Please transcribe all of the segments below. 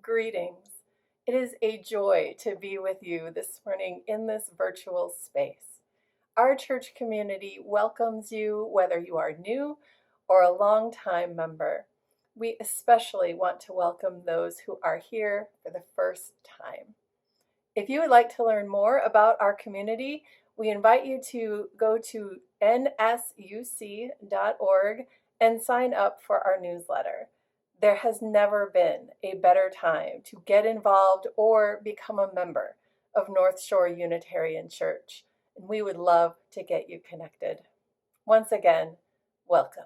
Greetings. It is a joy to be with you this morning in this virtual space. Our church community welcomes you whether you are new or a longtime member. We especially want to welcome those who are here for the first time. If you would like to learn more about our community, we invite you to go to nsuc.org and sign up for our newsletter. There has never been a better time to get involved or become a member of North Shore Unitarian Church, and we would love to get you connected. Once again, welcome.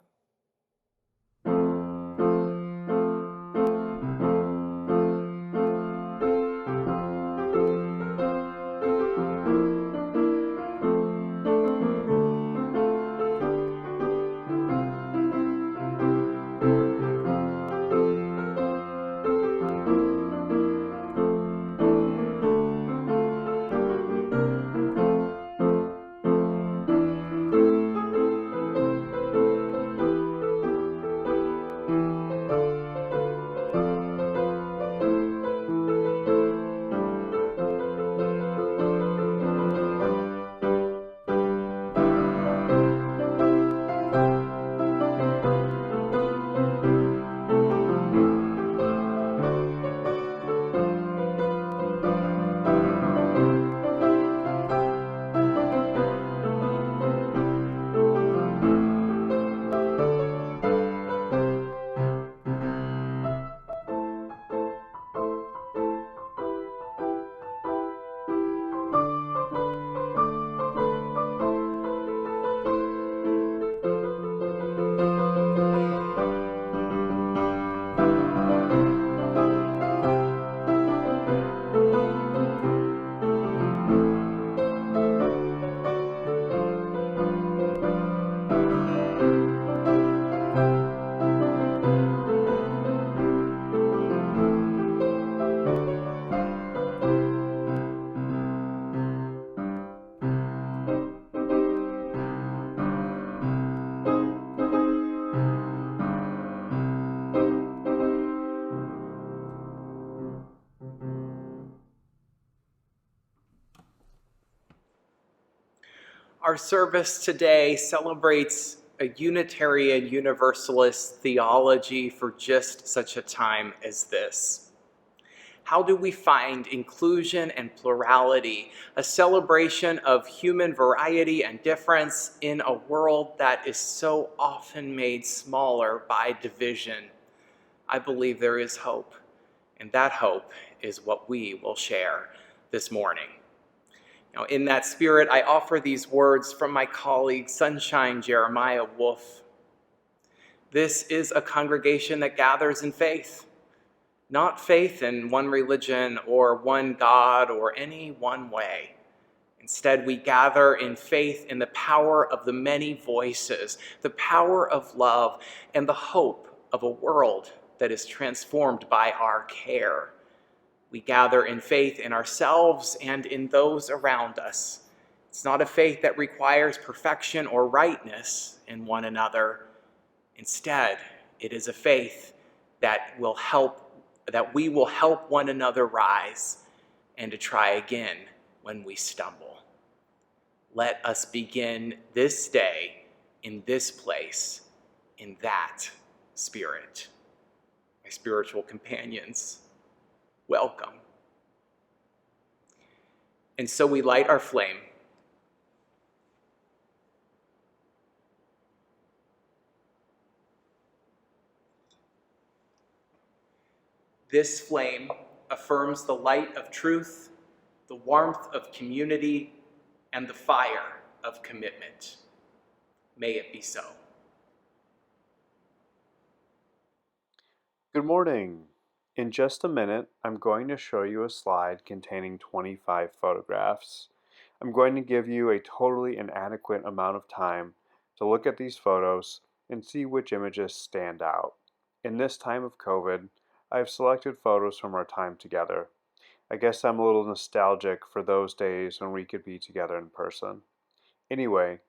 Our service today celebrates a Unitarian Universalist theology for just such a time as this. How do we find inclusion and plurality, a celebration of human variety and difference in a world that is so often made smaller by division? I believe there is hope, and that hope is what we will share this morning. Now, in that spirit, I offer these words from my colleague, Sunshine Jeremiah Wolf. This is a congregation that gathers in faith, not faith in one religion or one God or any one way. Instead, we gather in faith in the power of the many voices, the power of love, and the hope of a world that is transformed by our care. We gather in faith in ourselves and in those around us. It's not a faith that requires perfection or rightness in one another. Instead, it is a faith that we will help one another rise and to try again when we stumble. Let us begin this day in this place, in that spirit. My spiritual companions, welcome. And so we light our flame. This flame affirms the light of truth, the warmth of community, and the fire of commitment. May it be so. Good morning. In just a minute, I'm going to show you a slide containing 25 photographs. I'm going to give you a totally inadequate amount of time to look at these photos and see which images stand out. In this time of COVID, I've selected photos from our time together. I guess I'm a little nostalgic for those days when we could be together in person. Anyway,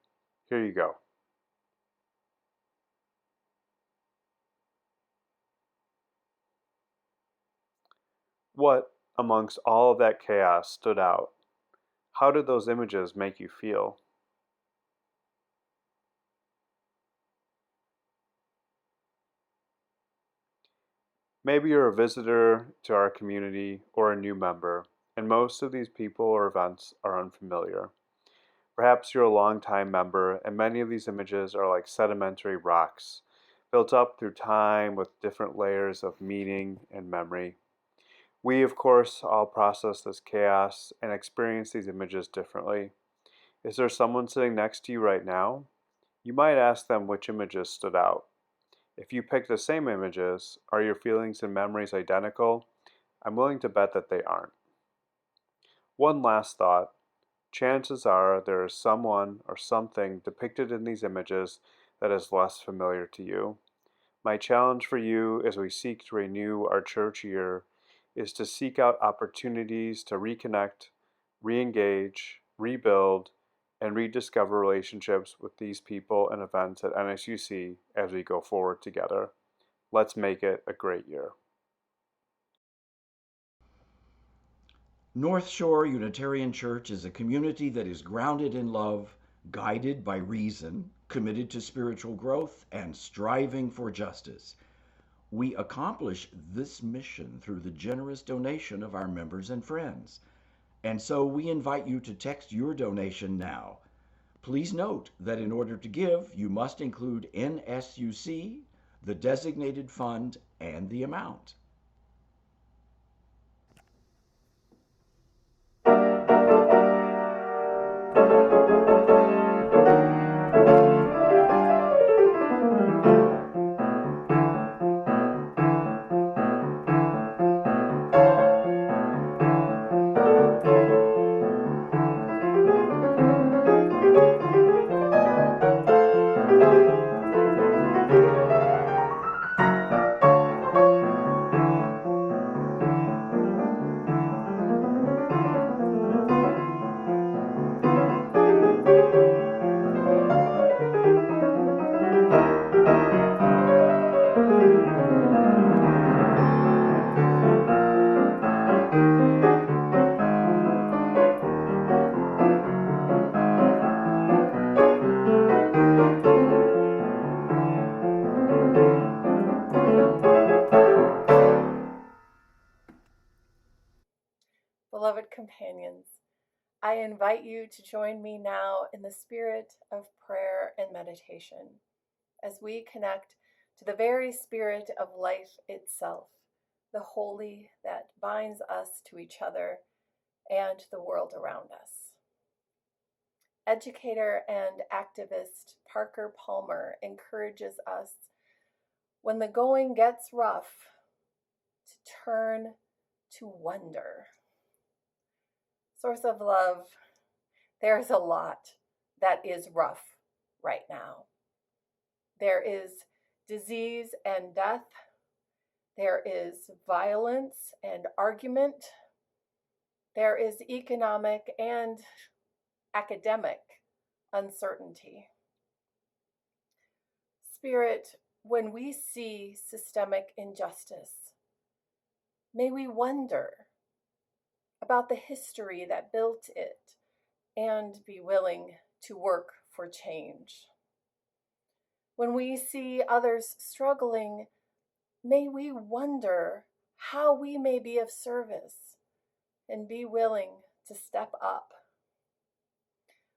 here you go. What, amongst all of that chaos, stood out? How did those images make you feel? Maybe you're a visitor to our community or a new member, and most of these people or events are unfamiliar. Perhaps you're a longtime member, and many of these images are like sedimentary rocks, built up through time with different layers of meaning and memory. We, of course, all process this chaos and experience these images differently. Is there someone sitting next to you right now? You might ask them which images stood out. If you pick the same images, are your feelings and memories identical? I'm willing to bet that they aren't. One last thought. Chances are there is someone or something depicted in these images that is less familiar to you. My challenge for you as we seek to renew our church year is to seek out opportunities to reconnect, re-engage, rebuild, and rediscover relationships with these people and events at NSUC as we go forward together. Let's make it a great year. North Shore Unitarian Church is a community that is grounded in love, guided by reason, committed to spiritual growth, and striving for justice. We accomplish this mission through the generous donation of our members and friends. And so we invite you to text your donation now. Please note that in order to give, you must include NSUC, the designated fund, and the amount. Beloved companions, I invite you to join me now in the spirit of prayer and meditation as we connect to the very spirit of life itself, the holy that binds us to each other and the world around us. Educator and activist Parker Palmer encourages us, when the going gets rough, to turn to wonder. Source of love, there's a lot that is rough right now. There is disease and death. There is violence and argument. There is economic and academic uncertainty. Spirit, when we see systemic injustice, may we wonder about the history that built it and be willing to work for change. When we see others struggling, may we wonder how we may be of service and be willing to step up.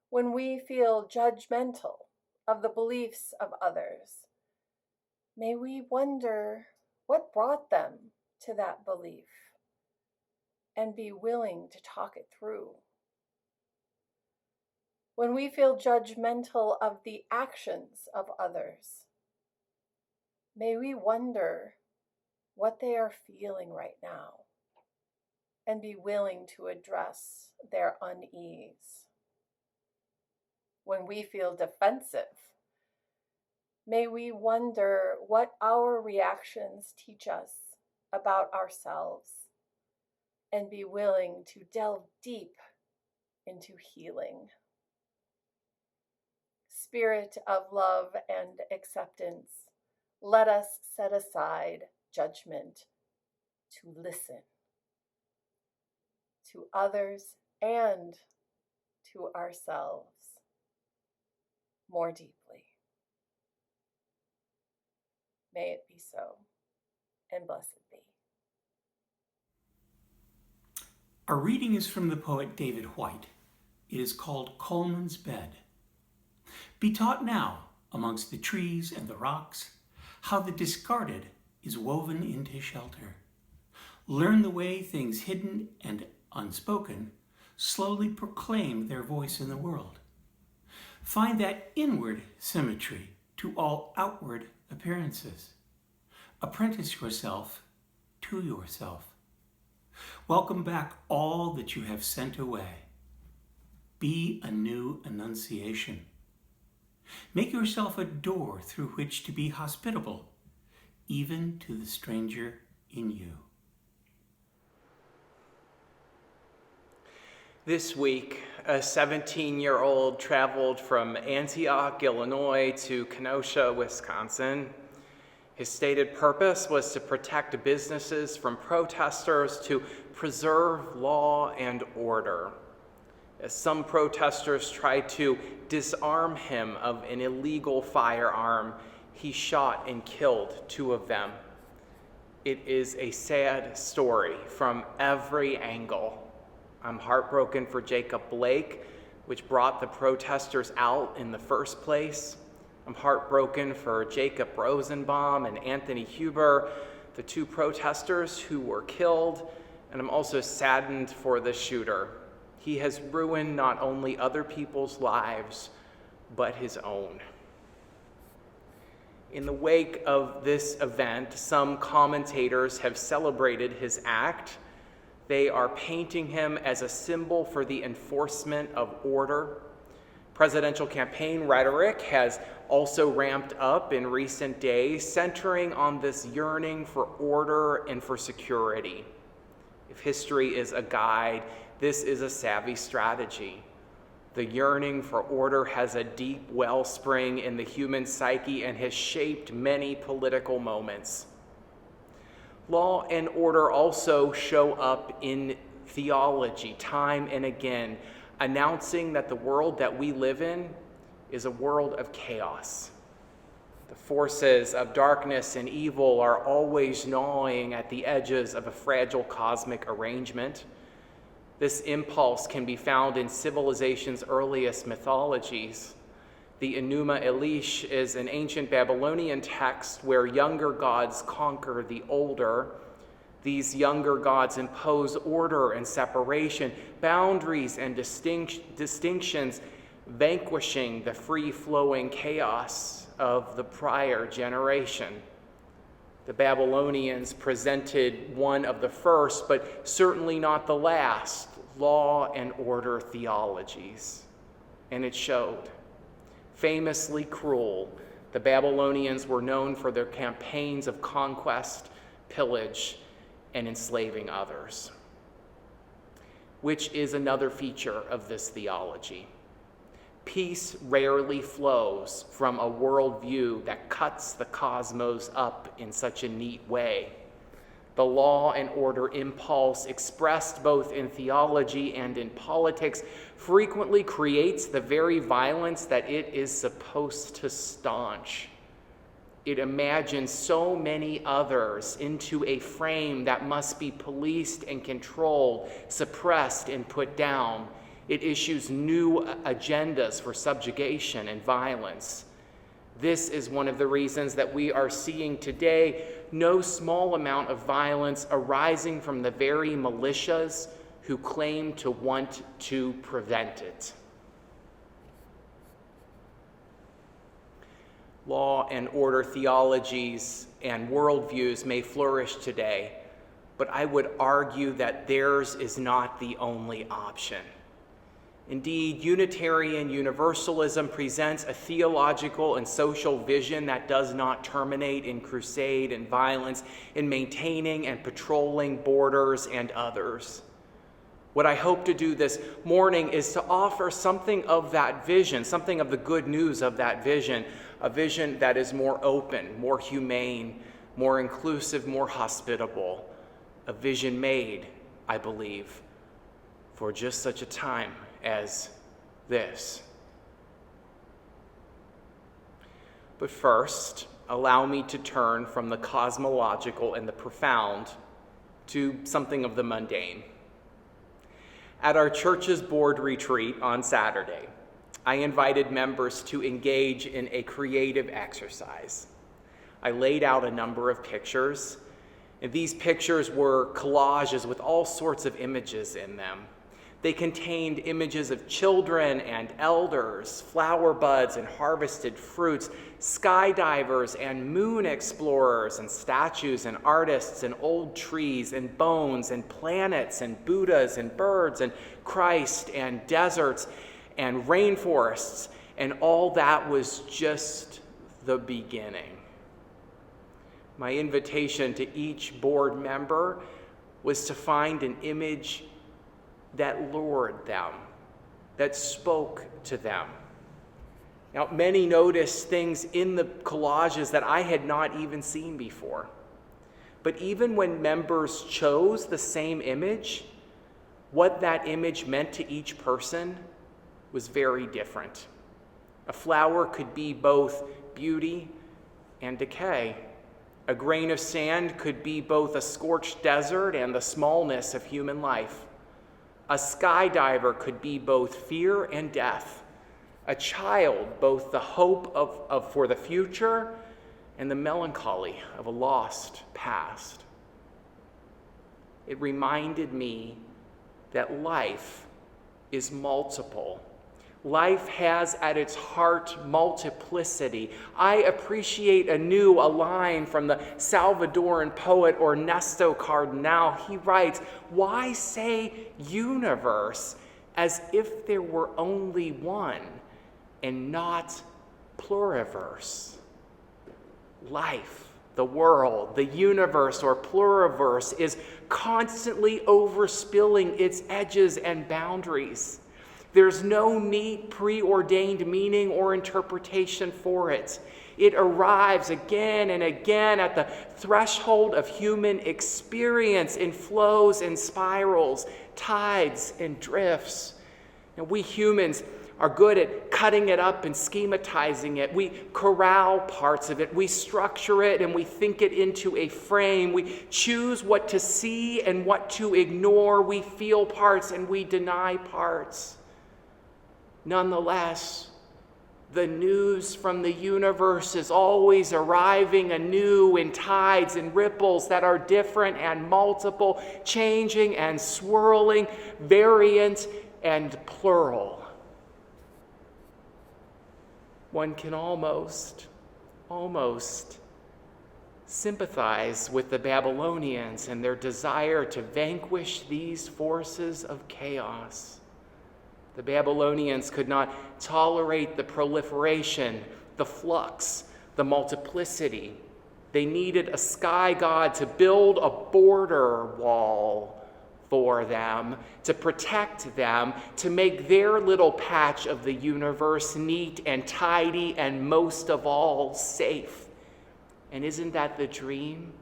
When we feel judgmental of the beliefs of others, may we wonder what brought them to that belief and be willing to talk it through. When we feel judgmental of the actions of others, may we wonder what they are feeling right now and be willing to address their unease. When we feel defensive, may we wonder what our reactions teach us about ourselves and be willing to delve deep into healing. Spirit of love and acceptance, let us set aside judgment to listen. to others, and to ourselves more deeply. May it be so, and blessed be. Our reading is from the poet David Whyte. It is called Coleman's Bed. Be taught now, amongst the trees and the rocks, how the discarded is woven into shelter. Learn the way things hidden and unspoken slowly proclaim their voice in the world. Find that inward symmetry to all outward appearances. Apprentice yourself to yourself. Welcome back all that you have sent away. Be a new annunciation. Make yourself a door through which to be hospitable, even to the stranger in you. This week, a 17-year-old traveled from Antioch, Illinois to Kenosha, Wisconsin. His stated purpose was to protect businesses from protesters, to preserve law and order. As some protesters tried to disarm him of an illegal firearm, he shot and killed 2 of them. It is a sad story from every angle. I'm heartbroken for Jacob Blake, which brought the protesters out in the first place. I'm heartbroken for Jacob Rosenbaum and Anthony Huber, the 2 protesters who were killed, and I'm also saddened for the shooter. He has ruined not only other people's lives, but his own. In the wake of this event, some commentators have celebrated his act. They are painting him as a symbol for the enforcement of order. Presidential campaign rhetoric has also ramped up in recent days, centering on this yearning for order and for security. If history is a guide, this is a savvy strategy. The yearning for order has a deep wellspring in the human psyche and has shaped many political moments. Law and order also show up in theology time and again, announcing that the world that we live in is a world of chaos. The forces of darkness and evil are always gnawing at the edges of a fragile cosmic arrangement. This impulse can be found in civilization's earliest mythologies. The Enuma Elish is an ancient Babylonian text where younger gods conquer the older. These younger gods impose order and separation, boundaries and distinctions, vanquishing the free-flowing chaos of the prior generation. The Babylonians presented one of the first, but certainly not the last, law and order theologies. And it showed. Famously cruel, the Babylonians were known for their campaigns of conquest, pillage, and enslaving others, which is another feature of this theology. Peace rarely flows from a worldview that cuts the cosmos up in such a neat way. The law and order impulse, expressed both in theology and in politics, frequently creates the very violence that it is supposed to staunch. It imagines so many others into a frame that must be policed and controlled, suppressed and put down. It issues new agendas for subjugation and violence. This is one of the reasons that we are seeing today no small amount of violence arising from the very militias who claim to want to prevent it. Law and order theologies and worldviews may flourish today, but I would argue that theirs is not the only option. Indeed, Unitarian Universalism presents a theological and social vision that does not terminate in crusade and violence, in maintaining and patrolling borders and others. What I hope to do this morning is to offer something of that vision, something of the good news of that vision, a vision that is more open, more humane, more inclusive, more hospitable, a vision made, I believe, for just such a time as this. But first, allow me to turn from the cosmological and the profound to something of the mundane. At our church's board retreat on Saturday, I invited members to engage in a creative exercise. I laid out a number of pictures, and these pictures were collages with all sorts of images in them. They contained images of children and elders, flower buds and harvested fruits, skydivers and moon explorers, and statues and artists and old trees and bones and planets and Buddhas and birds and Christ and deserts and rainforests, and all that was just the beginning. My invitation to each board member was to find an image that lured them, that spoke to them. Now, many noticed things in the collages that I had not even seen before. But even when members chose the same image, what that image meant to each person was very different. A flower could be both beauty and decay. A grain of sand could be both a scorched desert and the smallness of human life. A skydiver could be both fear and death. A child, both the hope of for the future and the melancholy of a lost past. It reminded me that life is multiple. Life has at its heart multiplicity. I appreciate anew a line from the Salvadoran poet Ernesto Cardenal. He writes, "Why say universe as if there were only one and not pluriverse?" Life, the world, the universe or pluriverse is constantly overspilling its edges and boundaries. There's no neat, preordained meaning or interpretation for it. It arrives again and again at the threshold of human experience in flows and spirals, tides and drifts. And we humans are good at cutting it up and schematizing it. We corral parts of it. We structure it and we think it into a frame. We choose what to see and what to ignore. We feel parts and we deny parts. Nonetheless, the news from the universe is always arriving anew in tides and ripples that are different and multiple, changing and swirling, variant and plural. One can almost sympathize with the Babylonians and their desire to vanquish these forces of chaos. The Babylonians could not tolerate the proliferation, the flux, the multiplicity. They needed a sky god to build a border wall for them, to protect them, to make their little patch of the universe neat and tidy and most of all safe. And isn't that the dream,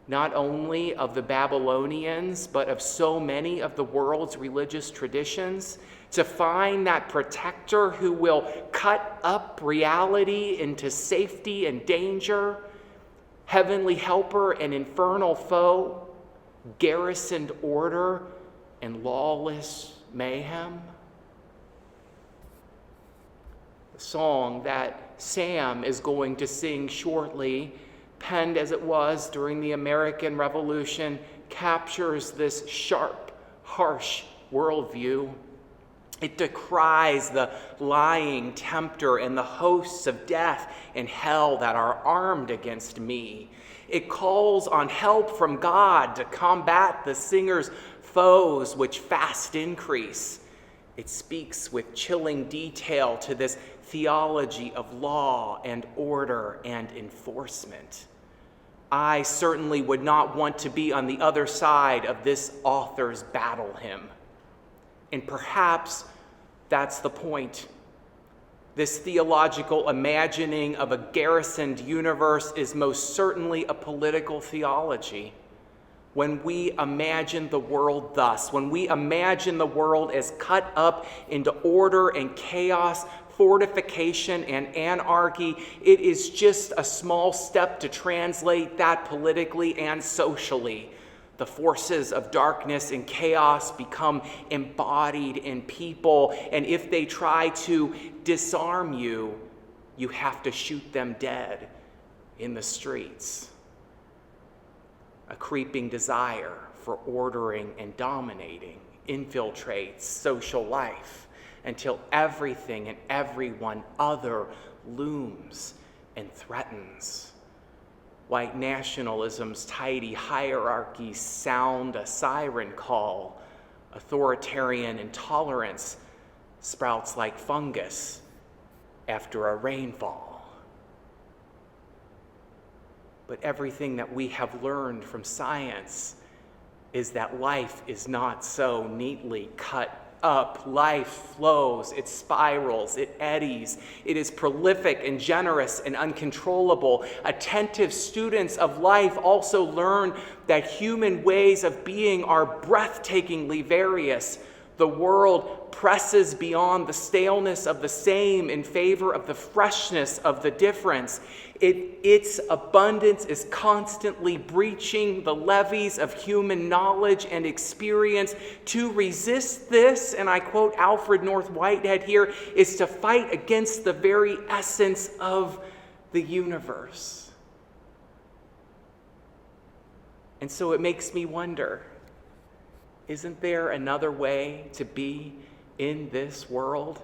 not only of the Babylonians, but of so many of the world's religious traditions? To find that protector who will cut up reality into safety and danger, heavenly helper and infernal foe, garrisoned order and lawless mayhem. The song that Sam is going to sing shortly, penned as it was during the American Revolution, captures this sharp, harsh worldview. It decries the lying tempter and the hosts of death and hell that are armed against me. It calls on help from God to combat the singer's foes, which fast increase. It speaks with chilling detail to this theology of law and order and enforcement. I certainly would not want to be on the other side of this author's battle hymn. And perhaps that's the point. This theological imagining of a garrisoned universe is most certainly a political theology. when we imagine the world thus, when we imagine the world as cut up into order and chaos, fortification and anarchy, it is just a small step to translate that politically and socially. The forces of darkness and chaos become embodied in people, and if they try to disarm you, you have to shoot them dead in the streets. A creeping desire for ordering and dominating infiltrates social life until everything and everyone other looms and threatens. White nationalism's tidy hierarchies sound a siren call. Authoritarian intolerance sprouts like fungus after a rainfall. But everything that we have learned from science is that life is not so neatly cut up. Life flows, it spirals, it eddies. It is prolific and generous and uncontrollable. Attentive students of life also learn that human ways of being are breathtakingly various. The world presses beyond the staleness of the same in favor of the freshness of the difference. Its abundance is constantly breaching the levees of human knowledge and experience. To resist this, and I quote Alfred North Whitehead here, is to fight against the very essence of the universe. And so it makes me wonder, isn't there another way to be in this world?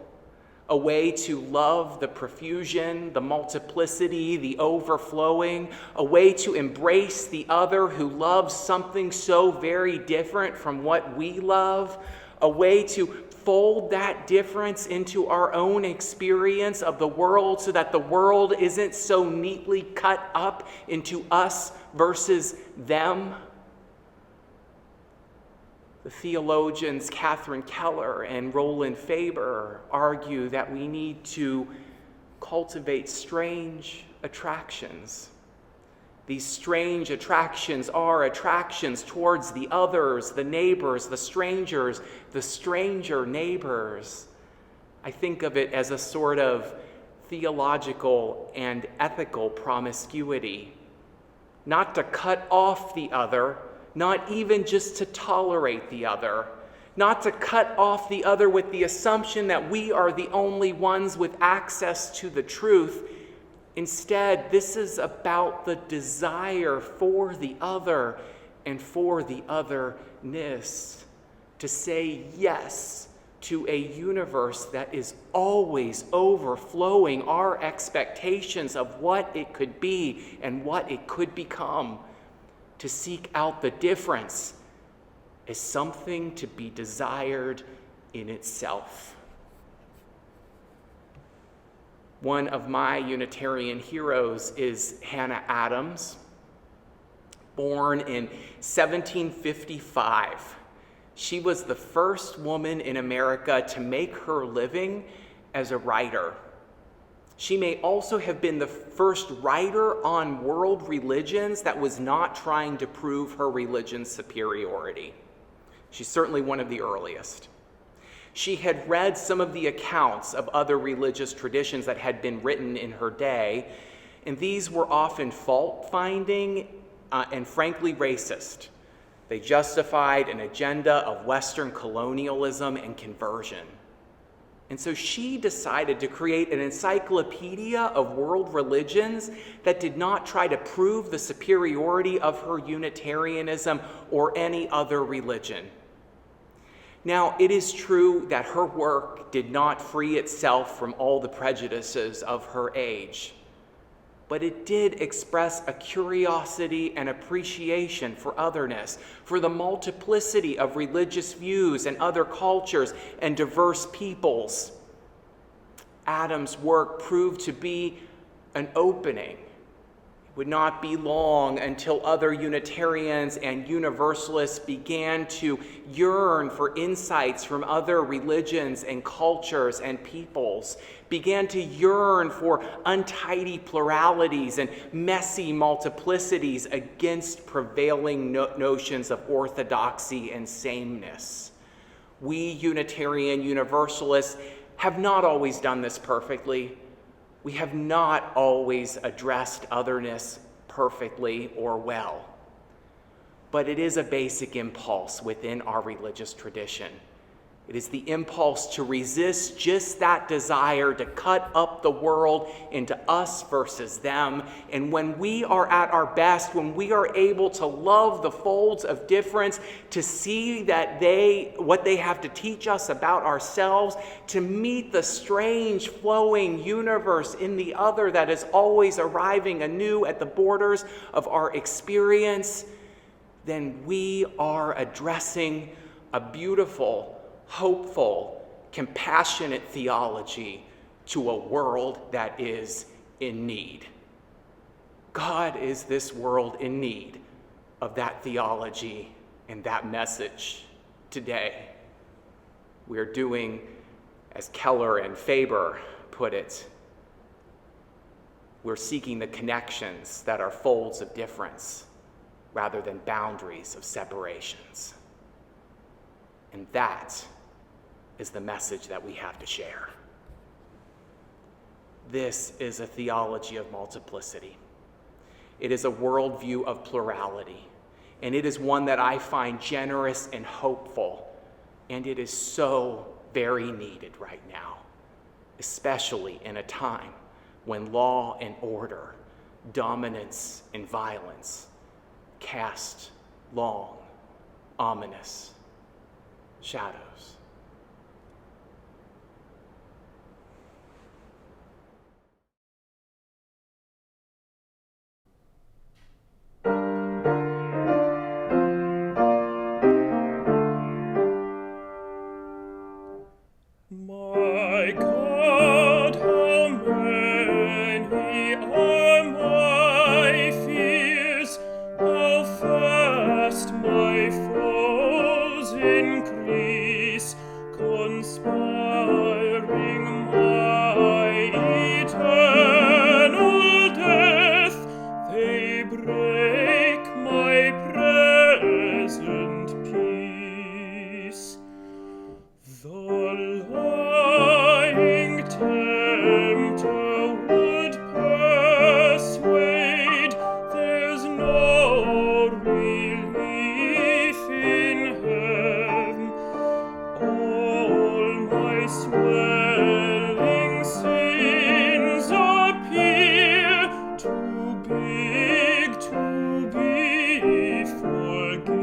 A way to love the profusion, the multiplicity, the overflowing, a way to embrace the other who loves something so very different from what we love, a way to fold that difference into our own experience of the world so that the world isn't so neatly cut up into us versus them. The theologians Catherine Keller and Roland Faber argue that we need to cultivate strange attractions. These strange attractions are attractions towards the others, the neighbors, the strangers, the stranger neighbors. I think of it as a sort of theological and ethical promiscuity. Not to cut off the other, not even just to tolerate the other, not to cut off the other with the assumption that we are the only ones with access to the truth. Instead, this is about the desire for the other and for the otherness, to say yes to a universe that is always overflowing our expectations of what it could be and what it could become. To seek out the difference is something to be desired in itself. One of my Unitarian heroes is Hannah Adams, born in 1755. She was the first woman in America to make her living as a writer. She may also have been the first writer on world religions that was not trying to prove her religion's superiority. She's certainly one of the earliest. She had read some of the accounts of other religious traditions that had been written in her day, and these were often fault-finding and frankly racist. They justified an agenda of Western colonialism and conversion. And so she decided to create an encyclopedia of world religions that did not try to prove the superiority of her Unitarianism or any other religion. Now, it is true that her work did not free itself from all the prejudices of her age, but it did express a curiosity and appreciation for otherness, for the multiplicity of religious views and other cultures and diverse peoples. Adams' work proved to be an opening It would not be long until other Unitarians and Universalists began to yearn for insights from other religions and cultures and peoples, began to yearn for untidy pluralities and messy multiplicities against prevailing notions of orthodoxy and sameness. We Unitarian Universalists have not always done this perfectly. We have not always addressed otherness perfectly or well. But it is a basic impulse within our religious tradition. It is the impulse to resist just that desire to cut up the world into us versus them. And when we are at our best, when we are able to love the folds of difference, to see that what they have to teach us about ourselves, to meet the strange flowing universe in the other that is always arriving anew at the borders of our experience, then we are addressing a beautiful, hopeful, compassionate theology to a world that is in need. God is this world in need of that theology and that message today. We're doing, as Keller and Faber put it, we're seeking the connections that are folds of difference rather than boundaries of separations. And that is the message that we have to share. This is a theology of multiplicity. It is a worldview of plurality, and it is one that I find generous and hopeful, and it is so very needed right now, especially in a time when law and order, dominance and violence cast long, ominous shadows. My God, how many are my fears, how fast my foes increase, conspiring my eternal death. They break my present peace. The lying tempter would persuade there's no relief in heaven. All my swelling sins appear too big to be forgiven.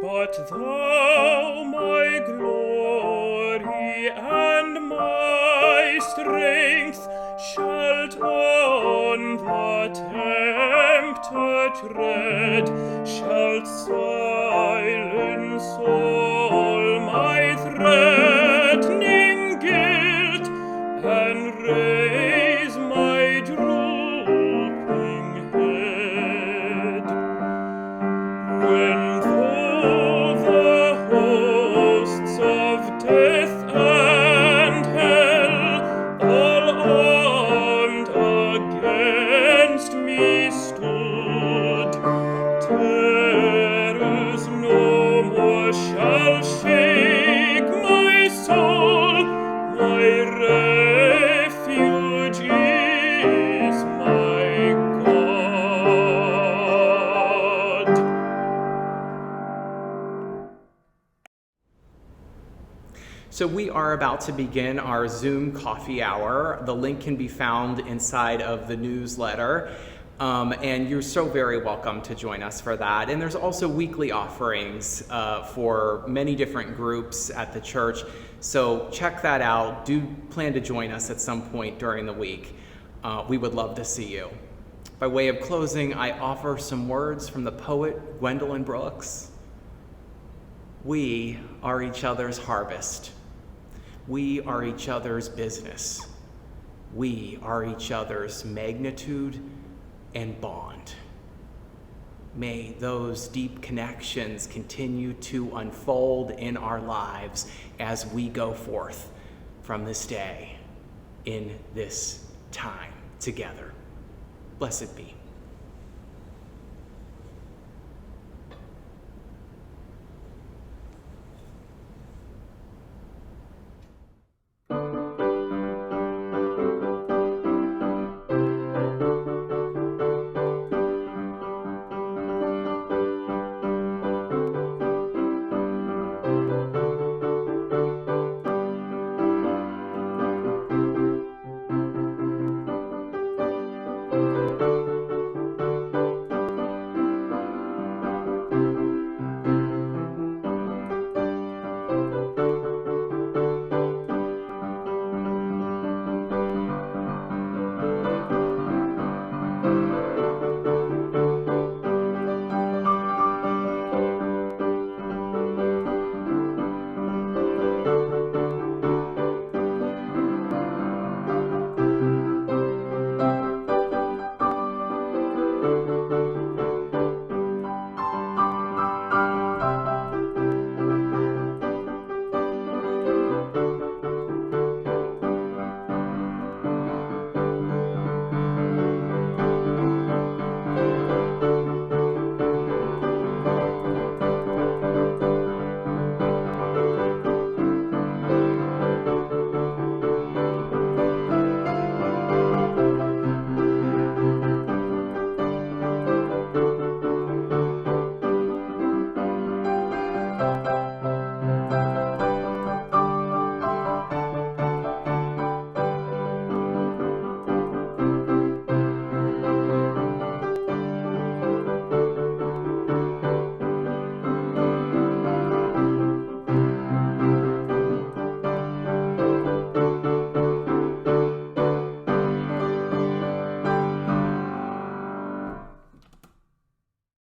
But thou, my glory and my strength, shalt on the tempter tread, shalt silence all my threatening guilt, and raise my drooping head. When hosts of death and hell all armed against me stood, terrors no more shall shake my soul. My refuge is my God. So we are about to begin our Zoom coffee hour. The link can be found inside of the newsletter. And you're so very welcome to join us for that. And there's also weekly offerings for many different groups at the church. So check that out. Do plan to join us at some point during the week. We would love to see you. By way of closing, I offer some words from the poet Gwendolyn Brooks. We are each other's harvest. We are each other's business. we are each other's magnitude and bond. May those deep connections continue to unfold in our lives as we go forth from this day in this time together. Blessed be.